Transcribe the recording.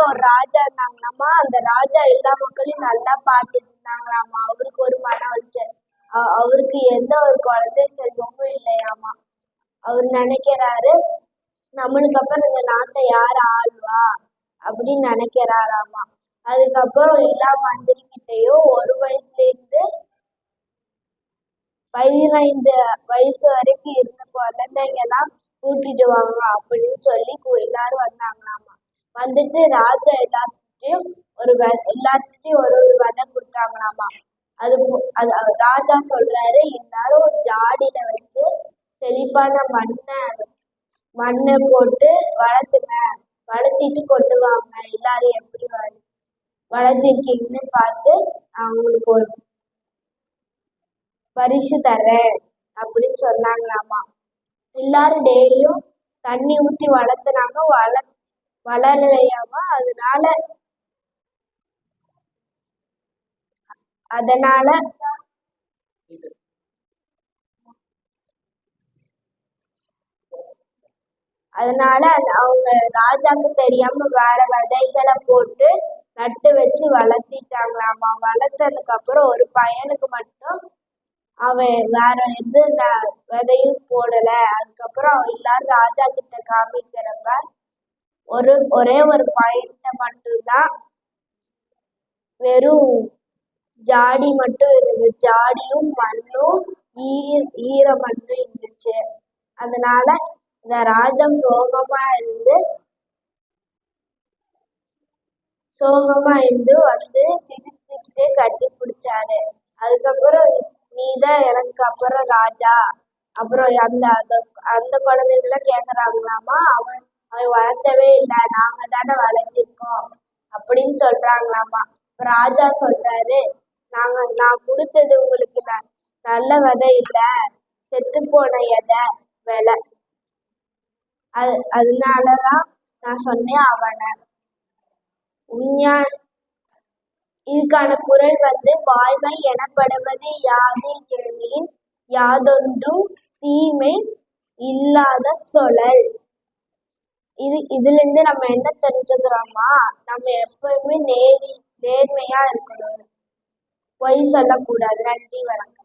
ஒரு ராஜா இருந்தாங்களாமா. அந்த ராஜா எல்லா மக்களையும் நல்லா பார்த்துட்டு இருந்தாங்களாமா. அவருக்கு ஒரு மன உளைச்சல். அவருக்கு எந்த ஒரு குழந்தை செல்வமும் இல்லையாமா. அவர் நினைக்கிறாரு, நம்மளுக்கு அப்புறம் இந்த நாட்டை யார் ஆளுவா அப்படின்னு நினைக்கிறாராமா. அதுக்கப்புறம் எல்லா மந்திரிகிட்டையும் ஒரு வயசுல இருந்து 15 வயசு வரைக்கும் இருந்த குழந்தைங்கெல்லாம் கூட்டிட்டு வாங்க அப்படின்னு சொல்லி எல்லாரும் வந்தாங்களாமா. வந்துட்டு ராஜா எல்லாத்துட்டையும் எல்லாத்துட்டையும் ஒரு ஒரு விதை கொடுத்தாங்களாமா. அது ராஜா சொல்றாரு, எல்லாரும் ஒரு ஜாடியில வச்சு செழிப்பான மண்ணை போட்டு வளர்த்துங்க, வளர்த்திட்டு கொண்டு வாங்க, எல்லாரும் எப்படி வளர்த்திருக்கீங்கன்னு பார்த்து அவங்களுக்கு ஒரு பரிசு தரேன் அப்படின்னு சொன்னாங்களாமா. எல்லாரும் டெய்லியும் தண்ணி ஊத்தி வளர்த்துனாங்க, வளரலையாமா. அதனால அவங்க ராஜாக்கு தெரியாம வேற விதைகளை போட்டு நட்டு வச்சு வளர்த்திட்டாங்களாமா. வளர்த்ததுக்கு அப்புறம் ஒரு பையனுக்கு மட்டும் அவன் வேற எது விதையும் போடல. அதுக்கப்புறம் எல்லாரும் ராஜா கிட்ட காமிக்கிறப்ப ஒரே ஒரு பையனை மட்டும்தான் வெறும் ஜாடி மட்டும் இருந்தது. ஜாடியும் மண்ணும் ஈரம் மட்டும் இருந்துச்சு. அதனால இந்த ராஜா சோகமா இருந்து வந்து சிரிச்சுக்கிட்டே கட்டி பிடிச்சாரு. அதுக்கப்புறம் நீதான் எனக்கு அப்புறம் ராஜா. அப்புறம் அந்த குழந்தைங்களாம் கேக்குறாங்களாமா, அவன் வளர்த்தவே இல்லை, நாங்க தானே வளர்த்திருக்கோம் அப்படின்னு சொல்றாங்களாமா. ராஜா சொல்றாரு, நான் கொடுத்தது உங்களுக்கு நல்ல விதை இல்ல, செத்து போன விலை. அதனாலதான் நான் சொன்னேன் அவனை. இதுக்கான குறள் வாய்மை எனப்படுவது யாது எனின் யாதொன்றும் தீமை இல்லாத சொலல். இதுல இருந்து நம்ம என்ன தெரிஞ்சுக்கிறோமா, நம்ம எப்பவுமே நேர்மையா இருக்கணும், பொய் சொல்லக்கூடாது. நன்றி, வணக்கம்.